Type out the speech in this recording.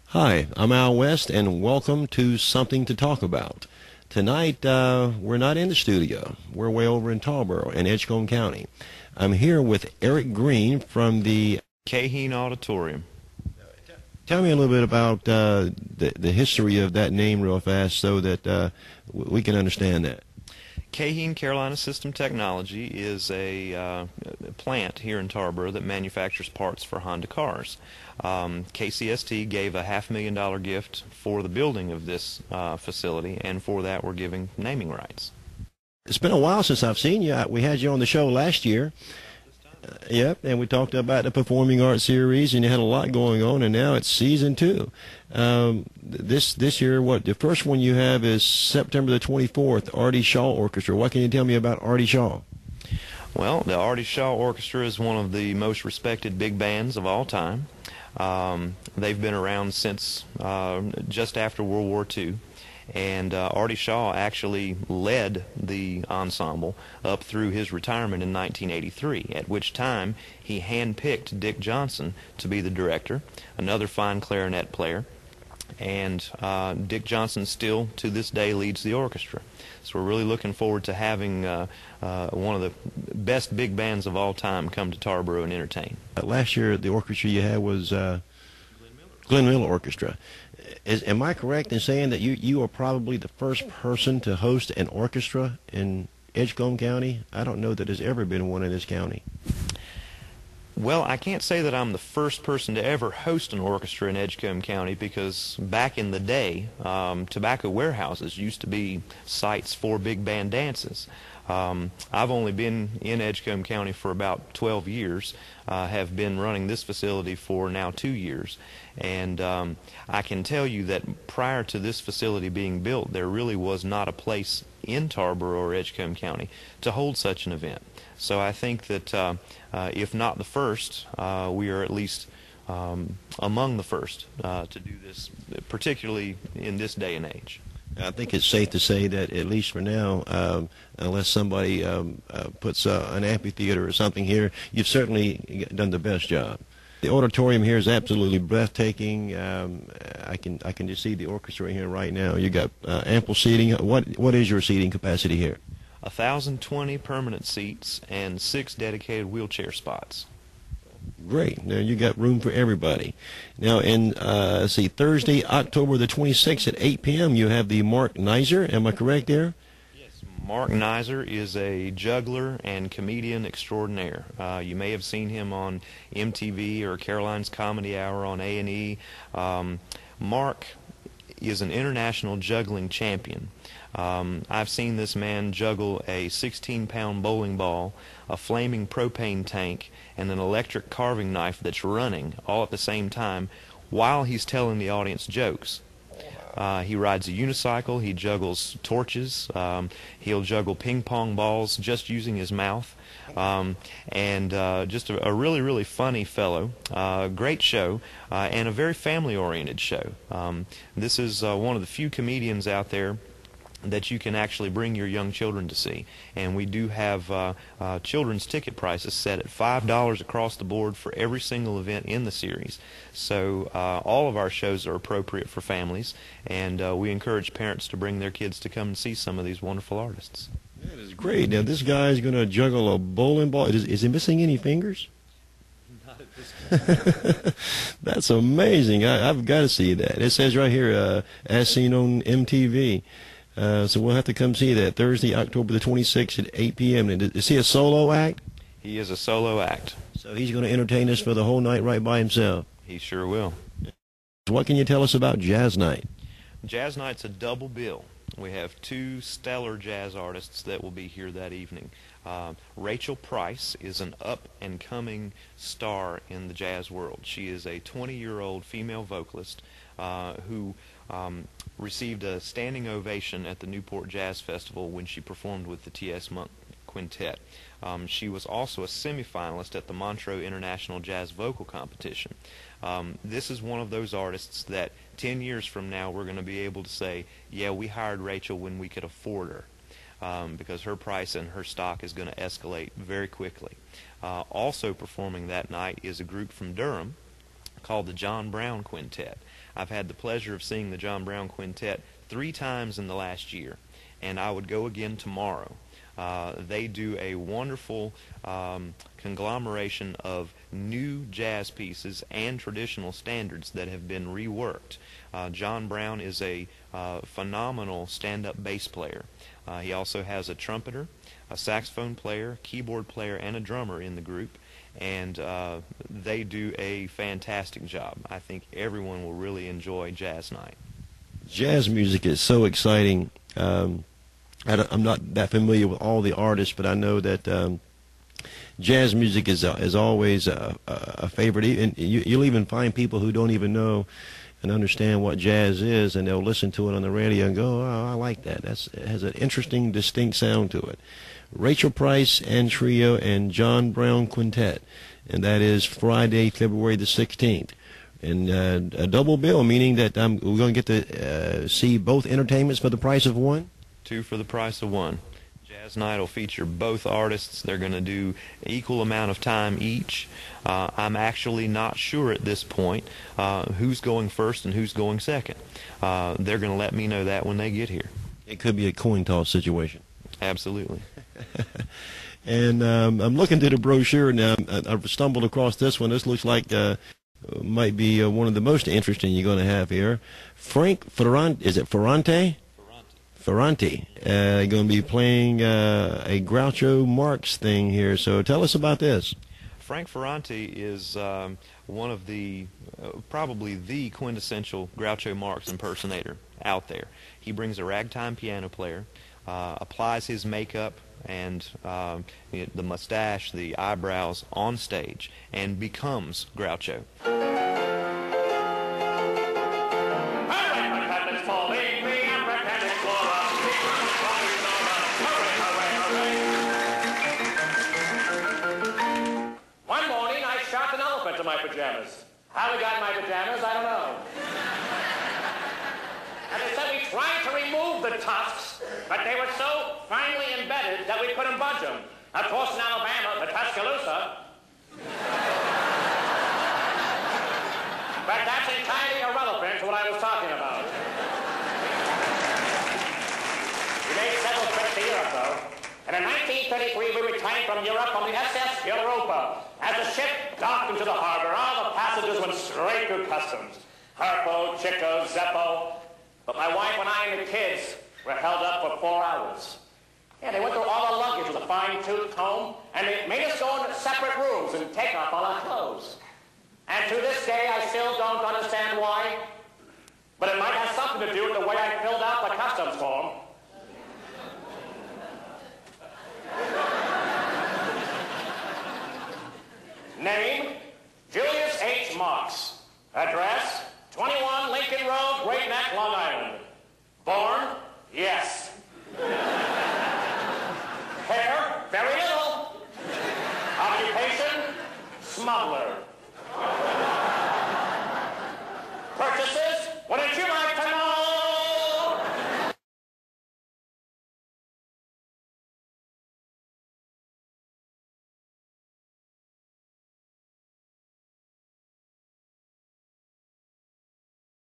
Hi, I'm Al West, and welcome to Something to Talk About. Tonight, we're not in the studio. We're way over in Tarboro in Edgecombe County. I'm here with Eric Green from the Caheen Auditorium. Tell me a little bit about the history of that name real fast so that we can understand that. Caheen Carolina System Technology is a plant here in Tarboro that manufactures parts for Honda cars. KCST gave a $500,000 gift for the building of this facility, and for that we're giving naming rights. It's been a while since I've seen you. We had you on the show last year. Yep, and we talked about the Performing Arts Series, and you had a lot going on, and now it's season 2. This year, the first one you have is September the 24th, Artie Shaw Orchestra. What can you tell me about Artie Shaw? Well, the Artie Shaw Orchestra is one of the most respected big bands of all time. They've been around since just after World War II. And Artie Shaw actually led the ensemble up through his retirement in 1983, at which time he handpicked Dick Johnson to be the director, another fine clarinet player, and Dick Johnson still to this day leads the orchestra. So we're really looking forward to having one of the best big bands of all time come to Tarboro and entertain. Last year the orchestra you had was Glenn Miller Orchestra. Am I correct in saying that you are probably the first person to host an orchestra in Edgecombe County? I don't know that there's ever been one in this county. Well, I can't say that I'm the first person to ever host an orchestra in Edgecombe County, because back in the day, tobacco warehouses used to be sites for big band dances. I've only been in Edgecombe County for about 12 years, have been running this facility for now 2 years, and I can tell you that prior to this facility being built, there really was not a place in Tarboro or Edgecombe County to hold such an event. So I think that if not the first, we are at least among the first to do this, particularly in this day and age. I think it's safe to say that, at least for now, unless somebody puts an amphitheater or something here, you've certainly done the best job. The auditorium here is absolutely breathtaking. I can just see the orchestra here right now. You got ample seating. What is your seating capacity here? 1,020 permanent seats and 6 dedicated wheelchair spots. Great. Now you got room for everybody. Now, let's see, Thursday, October the 26th at 8 p.m., you have the Mark Nizer. Am I correct there? Yes. Mark Nizer is a juggler and comedian extraordinaire. You may have seen him on MTV or Caroline's Comedy Hour on A&E. Mark is an international juggling champion. I've seen this man juggle a 16-pound bowling ball, a flaming propane tank, and an electric carving knife that's running all at the same time while he's telling the audience jokes. He rides a unicycle, he juggles torches, he'll juggle ping-pong balls just using his mouth, and just a really, really funny fellow. Great show, and a very family-oriented show. This is one of the few comedians out there that you can actually bring your young children to see. And we do have children's ticket prices set at $5 across the board for every single event in the series. So all of our shows are appropriate for families, and we encourage parents to bring their kids to come and see some of these wonderful artists. That is great. Now, this guy's going to juggle a bowling ball. Is he missing any fingers? Not at this point. That's amazing. I've got to see that. It says right here, as seen on MTV. So we'll have to come see that Thursday, October the 26th at 8 p.m. And is he a solo act? He is a solo act. So he's going to entertain us for the whole night right by himself. He sure will. What can you tell us about Jazz Night? Jazz Night's a double bill. We have 2 stellar jazz artists that will be here that evening. Rachel Price is an up-and-coming star in the jazz world. She is a 20-year-old female vocalist who received a standing ovation at the Newport Jazz Festival when she performed with the T.S. Monk Quintet. She was also a semifinalist at the Montreux International Jazz Vocal Competition. This is one of those artists that 10 years from now we're going to be able to say, yeah, we hired Rachel when we could afford her, because her price and her stock is going to escalate very quickly. Also performing that night is a group from Durham called the John Brown Quintet. I've had the pleasure of seeing the John Brown Quintet 3 times in the last year, and I would go again tomorrow. They do a wonderful conglomeration of new jazz pieces and traditional standards that have been reworked. John Brown is a phenomenal stand-up bass player. He also has a trumpeter, a saxophone player, keyboard player, and a drummer in the group, and they do a fantastic job. I think everyone will really enjoy Jazz Night. Jazz music is so exciting. I'm not that familiar with all the artists, but I know that jazz music is always a favorite. And you'll even find people who don't even know and understand what jazz is, and they'll listen to it on the radio and go, "Oh, I like that. It has an interesting, distinct sound to it." Rachel Price and Trio and John Brown Quintet, and that is Friday, February the 16th. And a double bill, meaning that we're going to get to see both entertainments for the price of one? 2 for the price of 1. Jazz Night will feature both artists. They're going to do equal amount of time each. I'm actually not sure at this point who's going first and who's going second. They're going to let me know that when they get here. It could be a coin toss situation. Absolutely. And I'm looking through the brochure now. I've stumbled across this one. This looks like might be one of the most interesting you're going to have here. Frank Ferrante, is it Ferrante? Ferrante. Going to be playing a Groucho Marx thing here. So tell us about this. Frank Ferrante is one of the, probably the quintessential Groucho Marx impersonator out there. He brings a ragtime piano player, applies his makeup and the mustache, the eyebrows on stage, and becomes Groucho. One morning I shot an elephant in my pajamas. How we got in my pajamas, I don't know. And they said we tried to remove the tusks, but they were so finely embedded that we couldn't budge them. Of course, in Alabama, the Tuscaloosa. But that's entirely irrelevant to what I was talking about. We made several trips to Europe, though. And in 1933, we returned from Europe on the SS Europa. As the ship docked into the harbor, all the passengers went straight through customs. Harpo, Chico, Zeppo. But my wife and I and the kids were held up for 4 hours. Yeah, they went through all our luggage with a fine-tooth comb, and they made us go into separate rooms and take off all our clothes. And to this day, I still don't understand why. But it might have something to do with the way I filled out the customs form.